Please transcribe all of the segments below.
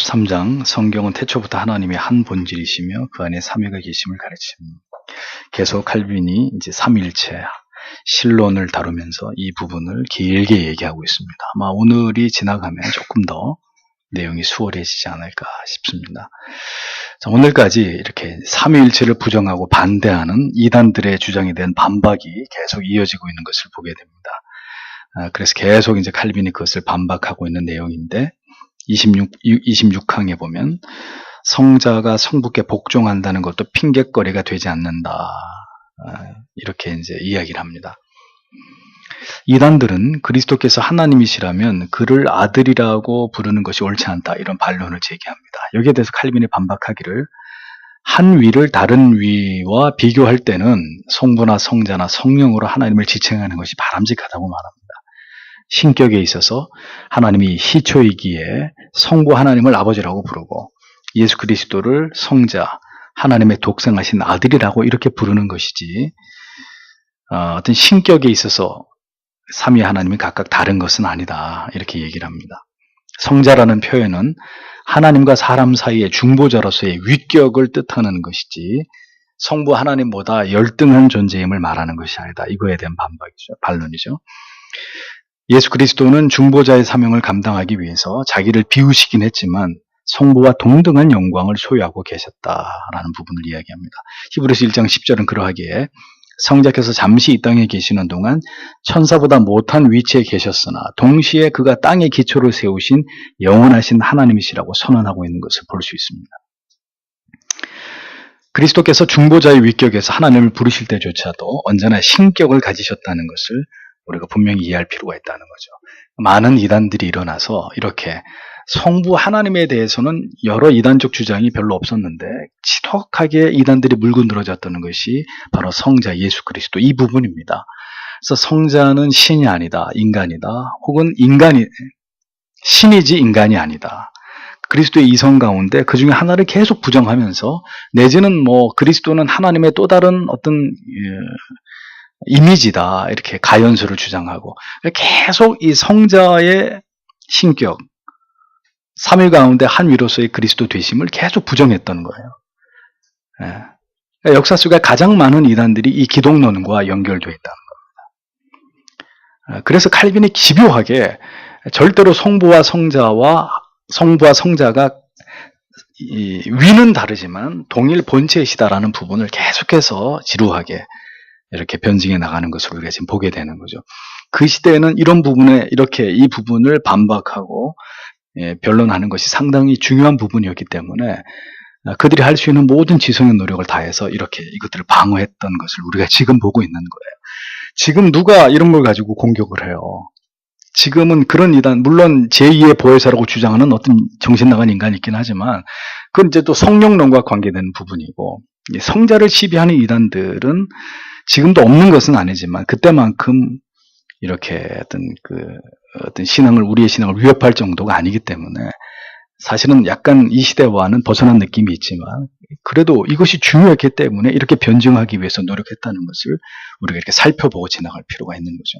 13장 성경은 태초부터 하나님의 한 본질이시며 그 안에 삼위가 계심을 가르칩니다. 계속 칼빈이 이제 삼위일체 신론을 다루면서 이 부분을 길게 얘기하고 있습니다. 아마 오늘이 지나가면 조금 더 내용이 수월해지지 않을까 싶습니다. 자, 오늘까지 이렇게 삼위일체를 부정하고 반대하는 이단들의 주장에 대한 반박이 계속 이어지고 있는 것을 보게 됩니다. 그래서 계속 이제 칼빈이 그것을 반박하고 있는 내용인데 26항에 보면 성자가 성부께 복종한다는 것도 핑곗거리가 되지 않는다. 이렇게 이제 이야기를 합니다. 이단들은 그리스도께서 하나님이시라면 그를 아들이라고 부르는 것이 옳지 않다. 이런 반론을 제기합니다. 여기에 대해서 칼빈이 반박하기를 한 위를 다른 위와 비교할 때는 성부나 성자나 성령으로 하나님을 지칭하는 것이 바람직하다고 말합니다. 신격에 있어서 하나님이 희초이기에 성부 하나님을 아버지라고 부르고 예수 그리스도를 성자, 하나님의 독생하신 아들이라고 이렇게 부르는 것이지 어떤 신격에 있어서 삼위 하나님이 각각 다른 것은 아니다. 이렇게 얘기를 합니다. 성자라는 표현은 하나님과 사람 사이의 중보자로서의 위격을 뜻하는 것이지 성부 하나님보다 열등한 존재임을 말하는 것이 아니다. 이거에 대한 반론이죠. 예수 그리스도는 중보자의 사명을 감당하기 위해서 자기를 비우시긴 했지만 성부와 동등한 영광을 소유하고 계셨다라는 부분을 이야기합니다. 히브리서 1장 10절은 그러하기에 성자께서 잠시 이 땅에 계시는 동안 천사보다 못한 위치에 계셨으나 동시에 그가 땅의 기초를 세우신 영원하신 하나님이시라고 선언하고 있는 것을 볼 수 있습니다. 그리스도께서 중보자의 위격에서 하나님을 부르실 때조차도 언제나 신격을 가지셨다는 것을 우리가 분명히 이해할 필요가 있다는 거죠. 많은 이단들이 일어나서 이렇게 성부 하나님에 대해서는 여러 이단적 주장이 별로 없었는데 지독하게 이단들이 물고 늘어졌다는 것이 바로 성자 예수 그리스도 이 부분입니다. 그래서 성자는 신이 아니다, 인간이다, 혹은 인간이 신이지 인간이 아니다. 그리스도의 이성 가운데 그 중에 하나를 계속 부정하면서 내지는 그리스도는 하나님의 또 다른 어떤 이미지다 이렇게 가연수를 주장하고 계속 이 성자의 신격 삼위 가운데 한 위로서의 그리스도 되심을 계속 부정했던 거예요. 역사 속에 가장 많은 이단들이 이 기독론과 연결되어 있다는 겁니다. 그래서 칼빈이 집요하게 절대로 성부와 성자가 위는 다르지만 동일 본체이시다라는 부분을 계속해서 지루하게 이렇게 변증해 나가는 것을 우리가 지금 보게 되는 거죠. 그 시대에는 이런 부분에 이렇게 이 부분을 반박하고 변론하는 것이 상당히 중요한 부분이었기 때문에 그들이 할 수 있는 모든 지성의 노력을 다해서 이렇게 이것들을 방어했던 것을 우리가 지금 보고 있는 거예요. 지금 누가 이런 걸 가지고 공격을 해요? 지금은 그런 이단, 물론 제2의 보혜사라고 주장하는 어떤 정신 나간 인간이 있긴 하지만 그건 이제 또 성령론과 관계되는 부분이고 성자를 시비하는 이단들은 지금도 없는 것은 아니지만 그때만큼 이렇게 어떤 신앙을 우리의 신앙을 위협할 정도가 아니기 때문에 사실은 약간 이 시대와는 벗어난 느낌이 있지만 그래도 이것이 중요했기 때문에 이렇게 변증하기 위해서 노력했다는 것을 우리가 이렇게 살펴보고 지나갈 필요가 있는 거죠.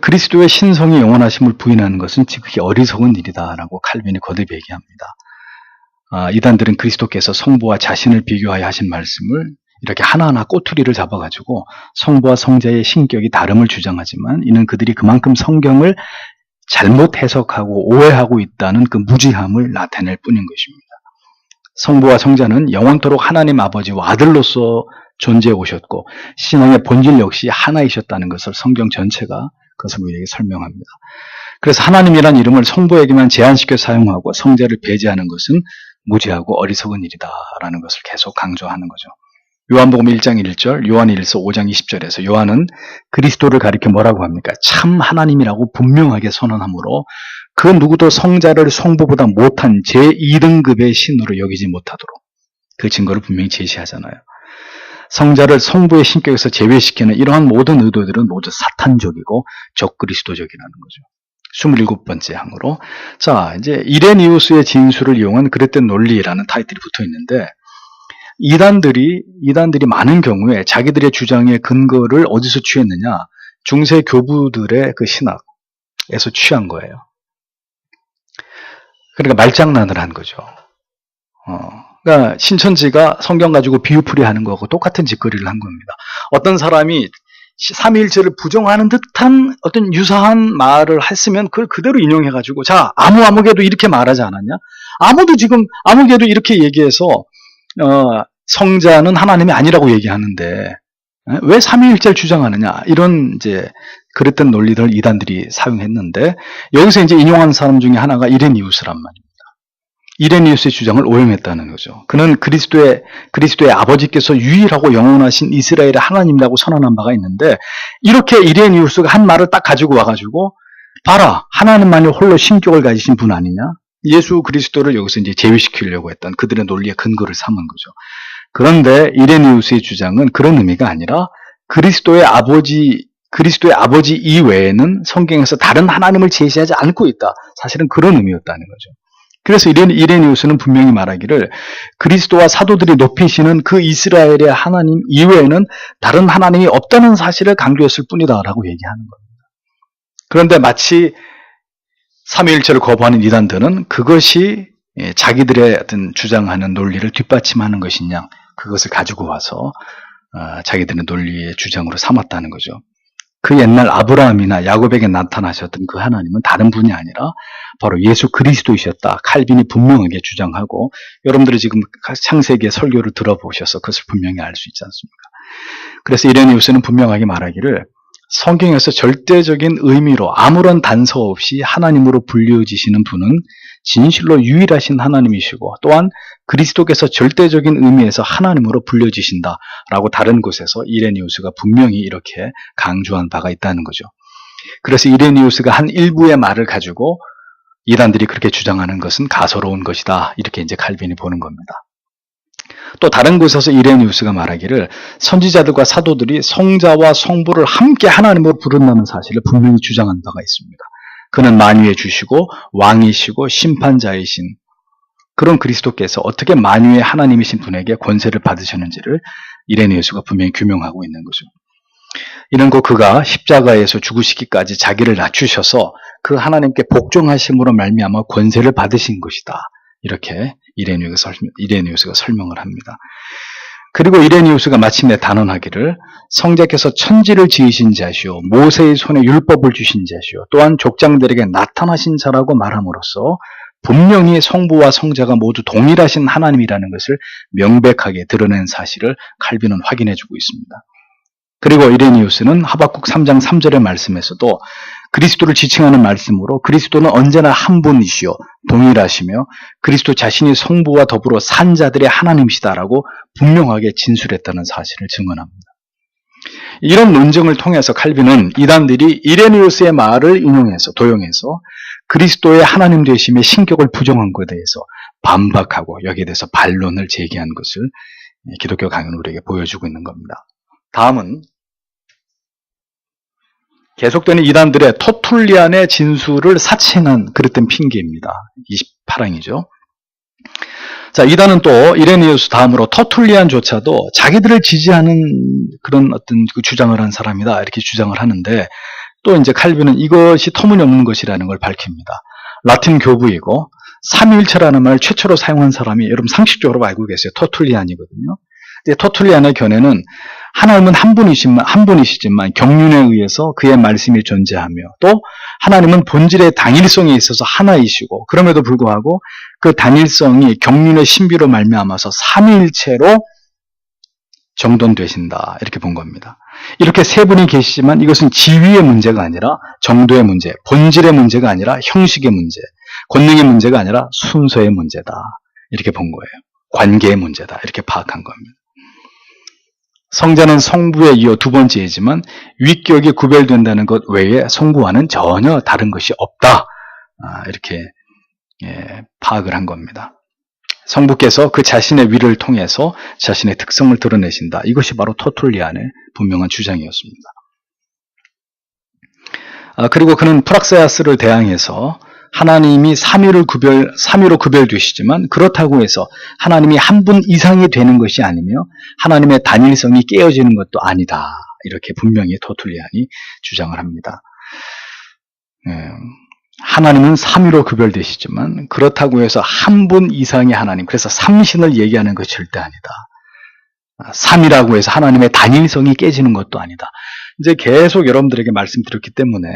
그리스도의 신성이 영원하심을 부인하는 것은 지극히 어리석은 일이다라고 칼빈이 거듭 얘기합니다. 이단들은 그리스도께서 성부와 자신을 비교하여 하신 말씀을 이렇게 하나하나 꼬투리를 잡아가지고 성부와 성자의 신격이 다름을 주장하지만 이는 그들이 그만큼 성경을 잘못 해석하고 오해하고 있다는 그 무지함을 나타낼 뿐인 것입니다. 성부와 성자는 영원토록 하나님 아버지와 아들로서 존재해 오셨고 신앙의 본질 역시 하나이셨다는 것을 성경 전체가 그것을 우리에게 설명합니다. 그래서 하나님이란 이름을 성부에게만 제한시켜 사용하고 성자를 배제하는 것은 무지하고 어리석은 일이다라는 것을 계속 강조하는 거죠. 요한복음 1장 1절, 요한 1서 5장 20절에서 요한은 그리스도를 가리켜 뭐라고 합니까? 참 하나님이라고 분명하게 선언하므로 그 누구도 성자를 성부보다 못한 제2등급의 신으로 여기지 못하도록 그 증거를 분명히 제시하잖아요. 성자를 성부의 신격에서 제외시키는 이러한 모든 의도들은 모두 사탄적이고 적그리스도적이라는 거죠. 27번째 항으로 자 이제 이레니우스의 진술을 이용한 그릇된 논리라는 타이틀이 붙어 있는데 이단들이 많은 경우에 자기들의 주장의 근거를 어디서 취했느냐? 중세 교부들의 그 신학에서 취한 거예요. 그러니까 말장난을 한 거죠. 그러니까 신천지가 성경 가지고 비유풀이 하는 거하고 똑같은 짓거리를 한 겁니다. 어떤 사람이 삼위일체를 부정하는 듯한 어떤 유사한 말을 했으면 그걸 그대로 인용해가지고, 자, 아무개도 이렇게 말하지 않았냐? 아무개도 이렇게 얘기해서, 성자는 하나님이 아니라고 얘기하는데, 왜 삼위일체를 주장하느냐? 이런 이제, 그랬던 논리를 이단들이 사용했는데, 여기서 이제 인용한 사람 중에 하나가 이레니우스란 말입니다. 이레니우스의 주장을 오용했다는 거죠. 그는 그리스도의 아버지께서 유일하고 영원하신 이스라엘의 하나님이라고 선언한 바가 있는데, 이렇게 이레니우스가 한 말을 딱 가지고 와가지고, 봐라, 하나님만이 홀로 신격을 가지신 분 아니냐? 예수 그리스도를 여기서 이제 제외시키려고 했던 그들의 논리의 근거를 삼은 거죠. 그런데 이레니우스의 주장은 그런 의미가 아니라 그리스도의 아버지 이외에는 성경에서 다른 하나님을 제시하지 않고 있다. 사실은 그런 의미였다는 거죠. 그래서 이레니우스는 분명히 말하기를 그리스도와 사도들이 높이시는 그 이스라엘의 하나님 이외에는 다른 하나님이 없다는 사실을 강조했을 뿐이다라고 얘기하는 겁니다. 그런데 마치 삼위일체를 거부하는 이단들은 그것이 자기들의 어떤 주장하는 논리를 뒷받침하는 것이냐, 그것을 가지고 와서 자기들의 논리의 주장으로 삼았다는 거죠. 그 옛날 아브라함이나 야곱에게 나타나셨던 그 하나님은 다른 분이 아니라 바로 예수 그리스도이셨다. 칼빈이 분명하게 주장하고, 여러분들이 지금 창세기의 설교를 들어보셔서 그것을 분명히 알 수 있지 않습니까? 그래서 이레니우스는 분명하게 말하기를 성경에서 절대적인 의미로 아무런 단서 없이 하나님으로 불려지시는 분은 진실로 유일하신 하나님이시고, 또한 그리스도께서 절대적인 의미에서 하나님으로 불려지신다라고 다른 곳에서 이레니우스가 분명히 이렇게 강조한 바가 있다는 거죠. 그래서 이레니우스가 한 일부의 말을 가지고 이단들이 그렇게 주장하는 것은 가소로운 것이다, 이렇게 이제 칼빈이 보는 겁니다. 또 다른 곳에서 이레니우스가 말하기를 선지자들과 사도들이 성자와 성부를 함께 하나님으로 부른다는 사실을 분명히 주장한 바가 있습니다. 그는 만유의 주시고 왕이시고 심판자이신 그런 그리스도께서 어떻게 만유의 하나님이신 분에게 권세를 받으셨는지를 이레니우스가 분명히 규명하고 있는 거죠. 이는 그가 십자가에서 죽으시기까지 자기를 낮추셔서 그 하나님께 복종하심으로 말미암아 권세를 받으신 것이다, 이렇게 이레니우스가 설명을 합니다. 그리고 이레니우스가 마침내 단언하기를 성자께서 천지를 지으신 자시오, 모세의 손에 율법을 주신 자시오, 또한 족장들에게 나타나신 자라고 말함으로써 분명히 성부와 성자가 모두 동일하신 하나님이라는 것을 명백하게 드러낸 사실을 칼빈은 확인해주고 있습니다. 그리고 이레니우스는 하박국 3장 3절의 말씀에서도 그리스도를 지칭하는 말씀으로 그리스도는 언제나 한 분이시요 동일하시며 그리스도 자신이 성부와 더불어 산 자들의 하나님이시다라고 분명하게 진술했다는 사실을 증언합니다. 이런 논증을 통해서 칼빈은 이단들이 이레니우스의 말을 도용해서 그리스도의 하나님 되심의 신격을 부정한 것에 대해서 반박하고 여기에 대해서 반론을 제기한 것을 기독교 강연은 우리에게 보여주고 있는 겁니다. 다음은 계속되는 이단들의 터툴리안의 진술을 사칭한 그랬던 핑계입니다. 28항이죠. 자, 이단은 또 이레니우스 다음으로 터툴리안조차도 자기들을 지지하는 그런 어떤 그 주장을 한 사람이다, 이렇게 주장을 하는데, 또 이제 칼빈은 이것이 터무니없는 것이라는 걸 밝힙니다. 라틴 교부이고 삼위일체라는 말을 최초로 사용한 사람이 여러분 상식적으로 알고 계세요. 터툴리안이거든요. 근데 터툴리안의 견해는 하나님은 한 분이시지만 경륜에 의해서 그의 말씀이 존재하며, 또 하나님은 본질의 단일성에 있어서 하나이시고, 그럼에도 불구하고 그 단일성이 경륜의 신비로 말미암아서 삼위일체로 정돈되신다, 이렇게 본 겁니다. 이렇게 세 분이 계시지만 이것은 지위의 문제가 아니라 정도의 문제, 본질의 문제가 아니라 형식의 문제, 권능의 문제가 아니라 순서의 문제다, 이렇게 본 거예요. 관계의 문제다, 이렇게 파악한 겁니다. 성자는 성부에 이어 두 번째이지만 위격이 구별된다는 것 외에 성부와는 전혀 다른 것이 없다, 이렇게 파악을 한 겁니다. 성부께서 그 자신의 위를 통해서 자신의 특성을 드러내신다. 이것이 바로 터툴리안의 분명한 주장이었습니다. 그리고 그는 프락세아스를 대항해서 하나님이 삼위로 구별되시지만 그렇다고 해서 하나님이 한 분 이상이 되는 것이 아니며 하나님의 단일성이 깨어지는 것도 아니다, 이렇게 분명히 터툴리안이 주장을 합니다. 하나님은 삼위로 구별되시지만 그렇다고 해서 한 분 이상의 하나님, 그래서 삼신을 얘기하는 것이 절대 아니다. 삼이라고 해서 하나님의 단일성이 깨지는 것도 아니다. 이제 계속 여러분들에게 말씀드렸기 때문에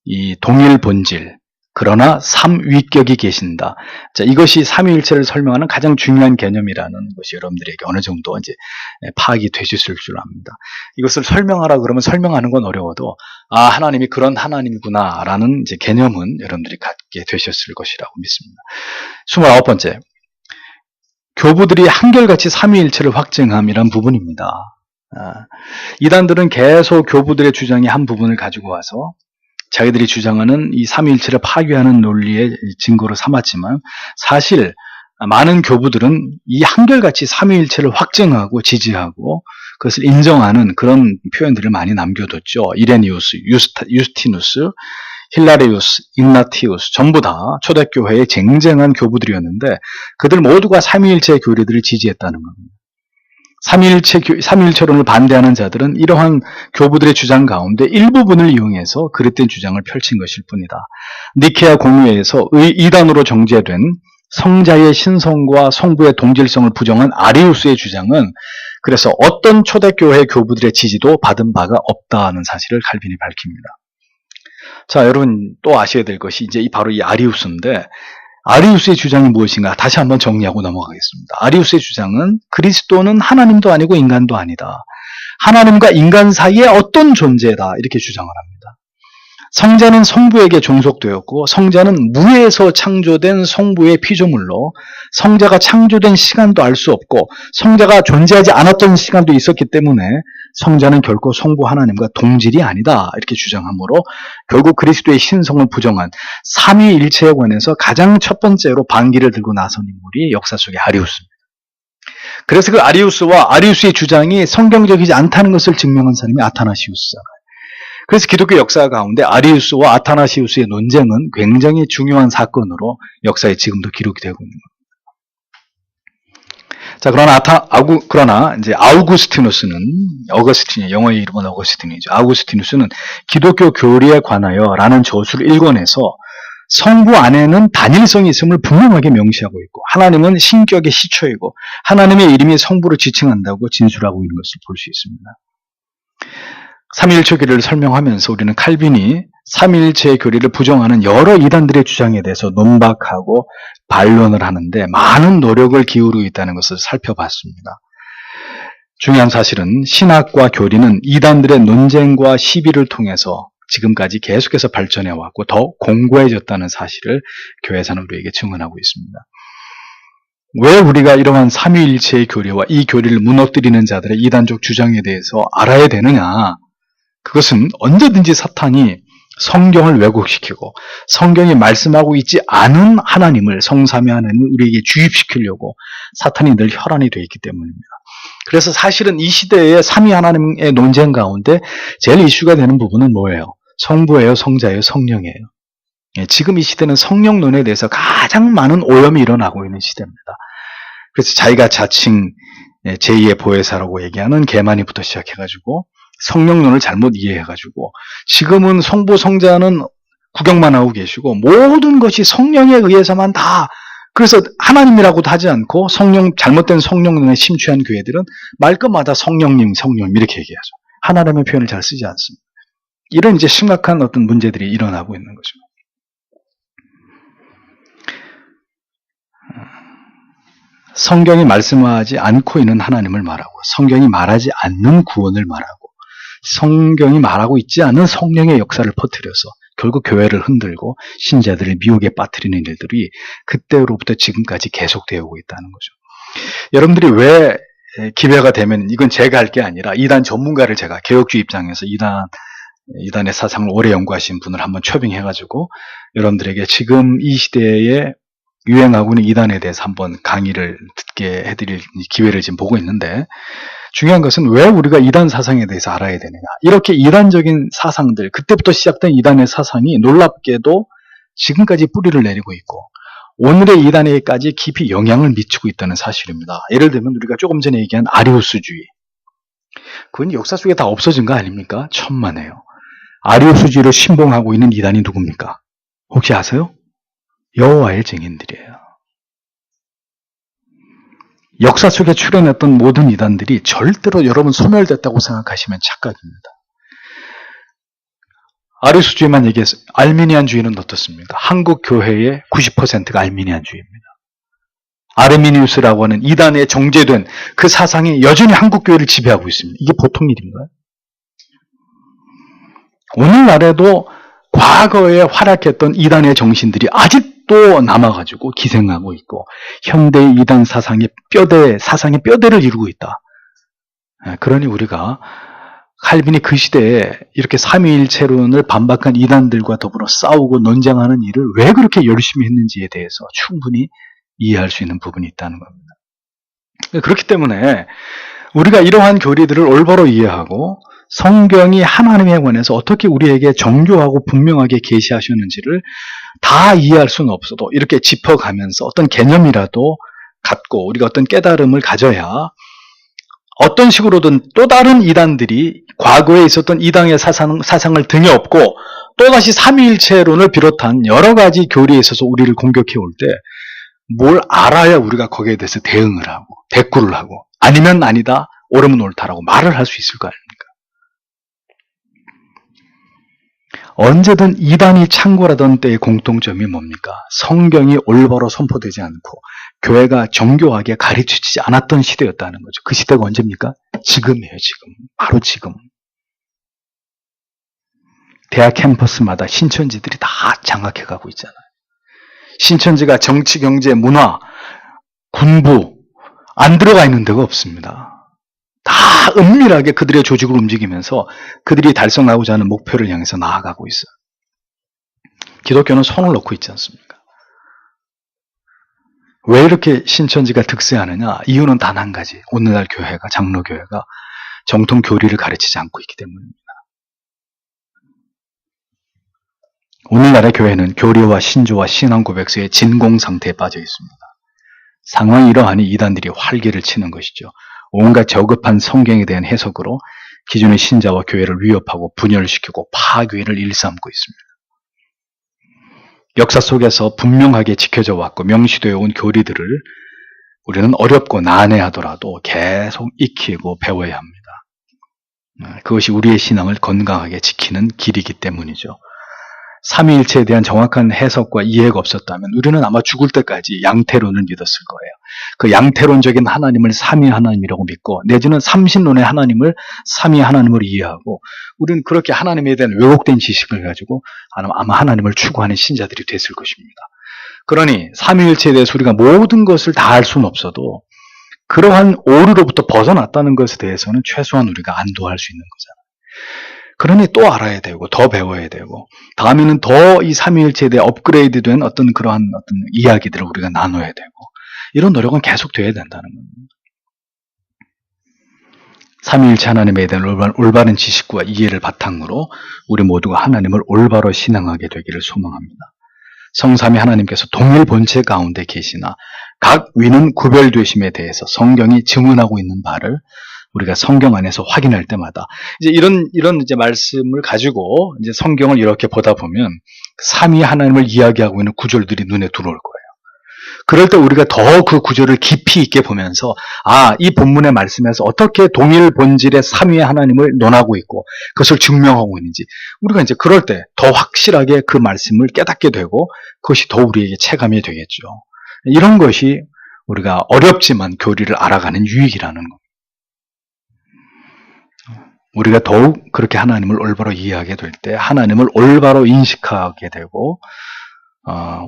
이 동일 본질, 그러나 삼위격이 계신다. 자, 이것이 삼위일체를 설명하는 가장 중요한 개념이라는 것이 여러분들에게 어느 정도 이제 파악이 되셨을 줄 압니다. 이것을 설명하라 그러면 설명하는 건 어려워도 하나님이 그런 하나님이구나라는 이제 개념은 여러분들이 갖게 되셨을 것이라고 믿습니다. 29번째. 교부들이 한결같이 삼위일체를 확증함이란 부분입니다. 이단들은 계속 교부들의 주장의 한 부분을 가지고 와서 자기들이 주장하는 이 삼위일체를 파괴하는 논리의 증거로 삼았지만 사실 많은 교부들은 이 한결같이 삼위일체를 확증하고 지지하고 그것을 인정하는 그런 표현들을 많이 남겨뒀죠. 이레니우스, 유스티누스, 힐라리우스, ig나티우스 전부 다 초대교회의 쟁쟁한 교부들이었는데 그들 모두가 삼위일체 교리들을 지지했다는 겁니다. 삼위일체론을 반대하는 자들은 이러한 교부들의 주장 가운데 일부분을 이용해서 그릇된 주장을 펼친 것일 뿐이다. 니케아 공의회에서 이단으로 정죄된 성자의 신성과 성부의 동질성을 부정한 아리우스의 주장은 그래서 어떤 초대교회 교부들의 지지도 받은 바가 없다는 사실을 칼빈이 밝힙니다. 자, 여러분 또 아셔야 될 것이 이제 바로 이 아리우스인데 아리우스의 주장이 무엇인가 다시 한번 정리하고 넘어가겠습니다. 아리우스의 주장은 그리스도는 하나님도 아니고 인간도 아니다. 하나님과 인간 사이에 어떤 존재다 이렇게 주장을 합니다. 성자는 성부에게 종속되었고 성자는 무에서 창조된 성부의 피조물로 성자가 창조된 시간도 알 수 없고 성자가 존재하지 않았던 시간도 있었기 때문에 성자는 결코 성부 하나님과 동질이 아니다 이렇게 주장하므로 결국 그리스도의 신성을 부정한 삼위일체에 관해서 가장 첫 번째로 반기를 들고 나선 인물이 역사 속의 아리우스입니다. 그래서 그 아리우스와 아리우스의 주장이 성경적이지 않다는 것을 증명한 사람이 아타나시우스잖아요. 그래서 기독교 역사 가운데 아리우스와 아타나시우스의 논쟁은 굉장히 중요한 사건으로 역사에 지금도 기록이 되고 있는 겁니다. 자, 그러나 이제 아우구스티누스는 영어의 이름은 어거스틴이죠. 아우구스티누스는 기독교 교리에 관하여라는 저수를 일권해서 성부 안에는 단일성이 있음을 분명하게 명시하고 있고 하나님은 신격의 시초이고 하나님의 이름이 성부를 지칭한다고 진술하고 있는 것을 볼 수 있습니다. 삼위일체 교리를 설명하면서 우리는 칼빈이 삼위일체 교리를 부정하는 여러 이단들의 주장에 대해서 논박하고 반론을 하는데 많은 노력을 기울이고 있다는 것을 살펴봤습니다. 중요한 사실은 신학과 교리는 이단들의 논쟁과 시비를 통해서 지금까지 계속해서 발전해왔고 더 공고해졌다는 사실을 교회사는 우리에게 증언하고 있습니다. 왜 우리가 이러한 삼위일체의 교리와 이 교리를 무너뜨리는 자들의 이단적 주장에 대해서 알아야 되느냐? 그것은 언제든지 사탄이 성경을 왜곡시키고 성경이 말씀하고 있지 않은 하나님을 성삼위 하나님을 우리에게 주입시키려고 사탄이 늘 혈안이 되어 있기 때문입니다. 그래서 사실은 이 시대의 삼위 하나님의 논쟁 가운데 제일 이슈가 되는 부분은 뭐예요? 성부예요, 성자예요, 성령이에요. 지금 이 시대는 성령론에 대해서 가장 많은 오염이 일어나고 있는 시대입니다. 그래서 자기가 자칭 제2의 보혜사라고 얘기하는 개만이부터 시작해가지고 성령론을 잘못 이해해가지고 지금은 성부 성자는 구경만 하고 계시고 모든 것이 성령에 의해서만 다 그래서 하나님이라고도 하지 않고 잘못된 성령론에 심취한 교회들은 말끝마다 성령님 이렇게 얘기하죠. 하나님의 표현을 잘 쓰지 않습니다. 이런 이제 심각한 어떤 문제들이 일어나고 있는 거죠. 성경이 말씀하지 않고 있는 하나님을 말하고 성경이 말하지 않는 구원을 말하고 성경이 말하고 있지 않은 성령의 역사를 퍼뜨려서 결국 교회를 흔들고 신자들을 미혹에 빠뜨리는 일들이 그때로부터 지금까지 계속되고 있다는 거죠. 여러분들이 왜 기회가 되면 이건 제가 할 게 아니라 이단 전문가를 제가 개혁주의 입장에서 이단의 사상을 오래 연구하신 분을 한번 초빙해가지고 여러분들에게 지금 이 시대에 유행하고 있는 이단에 대해서 한번 강의를 듣게 해드릴 기회를 지금 보고 있는데 중요한 것은 왜 우리가 이단 사상에 대해서 알아야 되느냐. 이렇게 이단적인 사상들, 그때부터 시작된 이단의 사상이 놀랍게도 지금까지 뿌리를 내리고 있고 오늘의 이단에게까지 깊이 영향을 미치고 있다는 사실입니다. 예를 들면 우리가 조금 전에 얘기한 아리우스주의. 그건 역사 속에 다 없어진 거 아닙니까? 천만에요. 아리우스주의를 신봉하고 있는 이단이 누굽니까? 혹시 아세요? 여호와의 증인들이에요. 역사 속에 출현했던 모든 이단들이 절대로 여러분 소멸됐다고 생각하시면 착각입니다. 아리수주의만 얘기해서 알미니안주의는 어떻습니까? 한국 교회의 90%가 알미니안주의입니다. 아르미니우스라고 하는 이단에 정제된 그 사상이 여전히 한국 교회를 지배하고 있습니다. 이게 보통 일인가요? 오늘날에도 과거에 활약했던 이단의 정신들이 아직도 남아가지고 기생하고 있고 현대의 이단 사상의 뼈대를 이루고 있다. 그러니 우리가 칼빈이 그 시대에 이렇게 삼위일체론을 반박한 이단들과 더불어 싸우고 논쟁하는 일을 왜 그렇게 열심히 했는지에 대해서 충분히 이해할 수 있는 부분이 있다는 겁니다. 그렇기 때문에 우리가 이러한 교리들을 올바로 이해하고 성경이 하나님에 관해서 어떻게 우리에게 정교하고 분명하게 계시하셨는지를 다 이해할 수는 없어도 이렇게 짚어가면서 어떤 개념이라도 갖고 우리가 어떤 깨달음을 가져야 어떤 식으로든 또 다른 이단들이 과거에 있었던 이단의 사상을 등에 업고 또다시 삼위일체론을 비롯한 여러 가지 교리에 있어서 우리를 공격해 올 때 뭘 알아야 우리가 거기에 대해서 대응을 하고 대꾸를 하고 아니면 아니다, 옳으면 옳다라고 말을 할 수 있을 거 아닙니까? 언제든 이단이 창궐하던 때의 공통점이 뭡니까? 성경이 올바로 선포되지 않고 교회가 정교하게 가르치지 않았던 시대였다는 거죠. 그 시대가 언제입니까? 지금이에요, 지금. 바로 지금. 대학 캠퍼스마다 신천지들이 다 장악해가고 있잖아요. 신천지가 정치, 경제, 문화, 군부 안 들어가 있는 데가 없습니다. 다 은밀하게 그들의 조직을 움직이면서 그들이 달성하고자 하는 목표를 향해서 나아가고 있어요. 기독교는 손을 놓고 있지 않습니까? 왜 이렇게 신천지가 득세하느냐? 이유는 단 한 가지. 오늘날 교회가, 장로교회가 정통 교리를 가르치지 않고 있기 때문입니다. 오늘날의 교회는 교리와 신조와 신앙 고백서의 진공 상태에 빠져 있습니다. 상황이 이러하니 이단들이 활개를 치는 것이죠. 온갖 저급한 성경에 대한 해석으로 기존의 신자와 교회를 위협하고 분열시키고 파괴를 일삼고 있습니다. 역사 속에서 분명하게 지켜져 왔고 명시되어 온 교리들을 우리는 어렵고 난해하더라도 계속 익히고 배워야 합니다. 그것이 우리의 신앙을 건강하게 지키는 길이기 때문이죠. 삼위일체에 대한 정확한 해석과 이해가 없었다면 우리는 아마 죽을 때까지 양태론을 믿었을 거예요. 그 양태론적인 하나님을 삼위 하나님이라고 믿고 내지는 삼신론의 하나님을 삼위 하나님으로 이해하고 우리는 그렇게 하나님에 대한 왜곡된 지식을 가지고 아마 하나님을 추구하는 신자들이 됐을 것입니다. 그러니 삼위일체에 대해서 우리가 모든 것을 다 알 수는 없어도 그러한 오류로부터 벗어났다는 것에 대해서는 최소한 우리가 안도할 수 있는 거잖아요. 그러니 또 알아야 되고 더 배워야 되고 다음에는 더 이 삼위일체에 대해 업그레이드된 어떤 그러한 어떤 이야기들을 우리가 나눠야 되고 이런 노력은 계속돼야 된다는 겁니다. 삼위일체 하나님에 대한 올바른 지식과 이해를 바탕으로 우리 모두가 하나님을 올바로 신앙하게 되기를 소망합니다. 성삼위 하나님께서 동일 본체 가운데 계시나 각 위는 구별되심에 대해서 성경이 증언하고 있는 바를 우리가 성경 안에서 확인할 때마다 이제 이런 이제 말씀을 가지고 이제 성경을 이렇게 보다 보면 삼위 하나님을 이야기하고 있는 구절들이 눈에 들어올 거예요. 그럴 때 우리가 더 그 구절을 깊이 있게 보면서 이 본문의 말씀에서 어떻게 동일 본질의 삼위 하나님을 논하고 있고 그것을 증명하고 있는지 우리가 이제 그럴 때 더 확실하게 그 말씀을 깨닫게 되고 그것이 더 우리에게 체감이 되겠죠. 이런 것이 우리가 어렵지만 교리를 알아가는 유익이라는 것. 우리가 더욱 그렇게 하나님을 올바로 이해하게 될 때 하나님을 올바로 인식하게 되고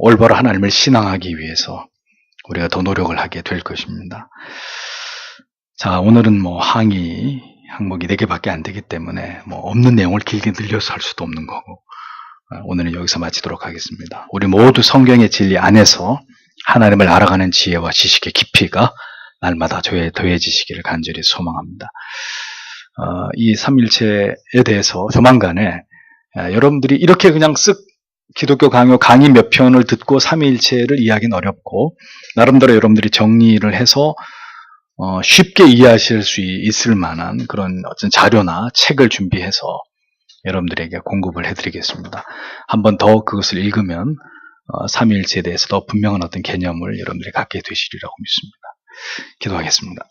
올바로 하나님을 신앙하기 위해서 우리가 더 노력을 하게 될 것입니다. 자, 오늘은 항의 항목이 4개밖에 안 되기 때문에 없는 내용을 길게 늘려서 할 수도 없는 거고 오늘은 여기서 마치도록 하겠습니다. 우리 모두 성경의 진리 안에서 하나님을 알아가는 지혜와 지식의 깊이가 날마다 더해지시기를 간절히 소망합니다. 이 삼일체에 대해서 조만간에 여러분들이 이렇게 그냥 쓱 기독교 강의 몇 편을 듣고 삼위일체를 이해하기는 어렵고 나름대로 여러분들이 정리를 해서 쉽게 이해하실 수 있을 만한 그런 어떤 자료나 책을 준비해서 여러분들에게 공급을 해드리겠습니다. 한 번 더 그것을 읽으면 삼위일체에 대해서 더 분명한 어떤 개념을 여러분들이 갖게 되시리라고 믿습니다. 기도하겠습니다.